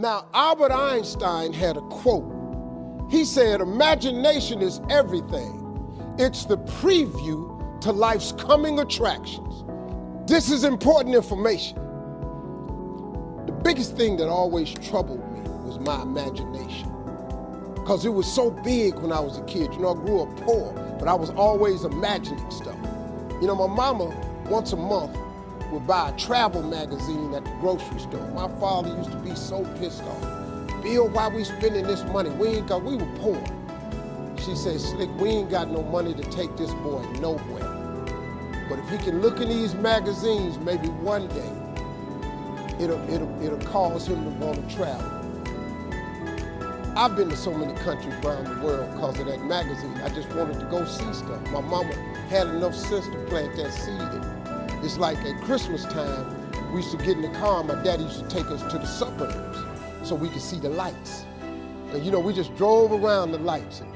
Now, Albert Einstein had a quote. He said, imagination is everything. It's the preview to life's coming attractions. This is important information. The biggest thing that always troubled me was my imagination, because it was so big when I was a kid. You know, I grew up poor, but I was always imagining stuff. You know, my mama, once a month, would buy a travel magazine at the grocery store. My father used to be so pissed off. Bill, why we spending this money? We were poor. She said, Slick, we ain't got no money to take this boy nowhere. But if he can look in these magazines, maybe one day, it'll cause him to want to travel. I've been to so many countries around the world because of that magazine. I just wanted to go see stuff. My mama had enough sense to plant that seed in me. It's like at Christmas time, we used to get in the car, and my daddy used to take us to the suburbs so we could see the lights. And you know, we just drove around the lights. And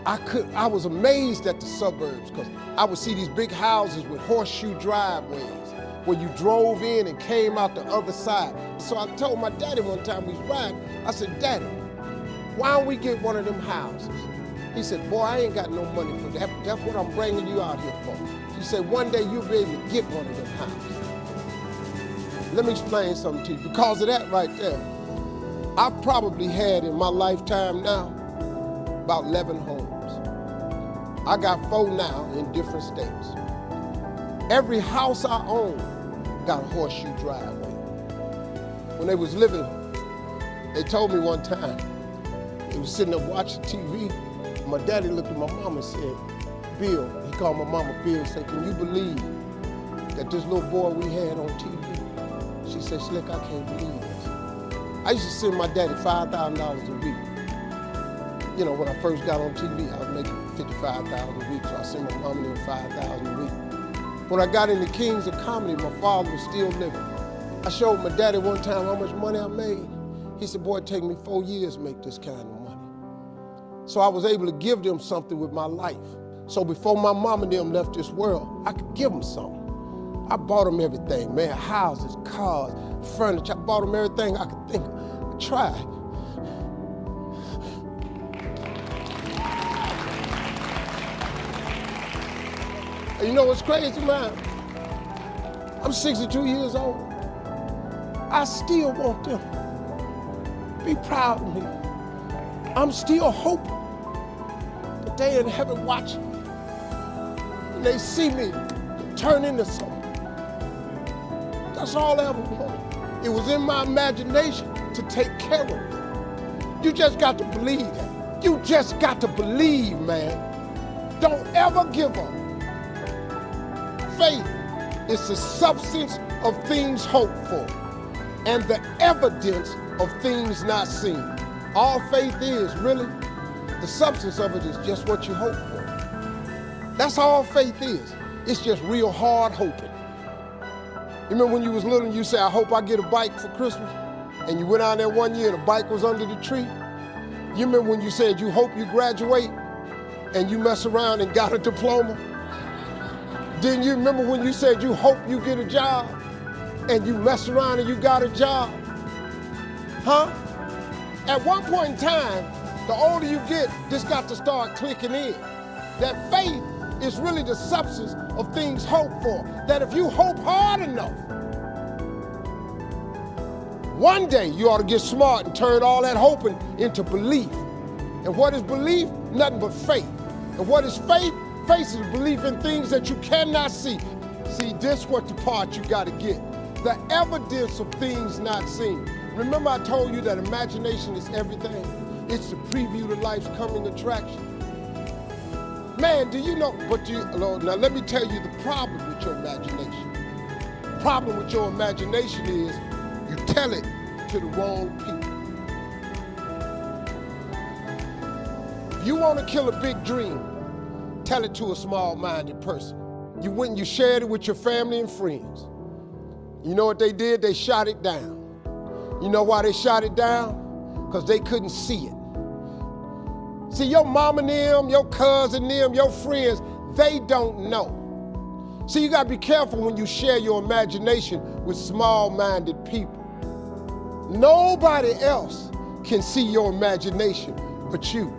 I was amazed at the suburbs because I would see these big houses with horseshoe driveways where you drove in and came out the other side. So I told my daddy one time we was riding, I said, Daddy, why don't we get one of them houses? He said, boy, I ain't got no money for that. That's what I'm bringing you out here for. She said, one day you'll be able to get one of them houses. Let me explain something to you. Because of that right there, I've probably had in my lifetime now about 11 homes. I got 4 now in different states. Every house I own got a horseshoe driveway. When they was living, they told me one time, they was sitting there watching TV. My daddy looked at my mama and said, Bill, he called my mama Bill and said, can you believe that this little boy we had on TV? She said, Slick, I can't believe this. I used to send my daddy $5,000 a week. You know, when I first got on TV, I was making $55,000 a week, so I sent my mama them $5,000 a week. When I got into Kings of Comedy, my father was still living. I showed my daddy one time how much money I made. He said, boy, it take me 4 years to make this kind of money. So I was able to give them something with my life. So before my mom and them left this world, I could give them something. I bought them everything, man, houses, cars, furniture. I bought them everything I could think of. I tried. And you know what's crazy, man? I'm 62 years old. I still want them to be proud of me. I'm still hoping that they in heaven watching and they see me turn into something. That's all I ever wanted. It was in my imagination to take care of them. You just got to believe that. You just got to believe, man. Don't ever give up. Faith is the substance of things hoped for and the evidence of things not seen. All faith is, really, the substance of it is just what you hope for. That's all faith is. It's just real hard hoping. You remember when you was little and you said, I hope I get a bike for Christmas? And you went out there one year and the bike was under the tree? You remember when you said you hope you graduate and you mess around and got a diploma? Didn't you remember when you said you hope you get a job and you mess around and you got a job? Huh? At one point in time, the older you get, this got to start clicking in. That faith is really the substance of things hoped for. That if you hope hard enough, one day you ought to get smart and turn all that hoping into belief. And what is belief? Nothing but faith. And what is faith? Faith is belief in things that you cannot see. See, this is what the part you got to get. The evidence of things not seen. Remember I told you that imagination is everything? It's the preview to life's coming attraction. Man, do you know, now let me tell you the problem with your imagination. The problem with your imagination is you tell it to the wrong people. If you want to kill a big dream, tell it to a small-minded person. You went and you shared it with your family and friends. You know what they did? They shot it down. You know why they shot it down? Because they couldn't see it. See, your mama and them, your cousin them, your friends, they don't know. See, you gotta be careful when you share your imagination with small-minded people. Nobody else can see your imagination but you.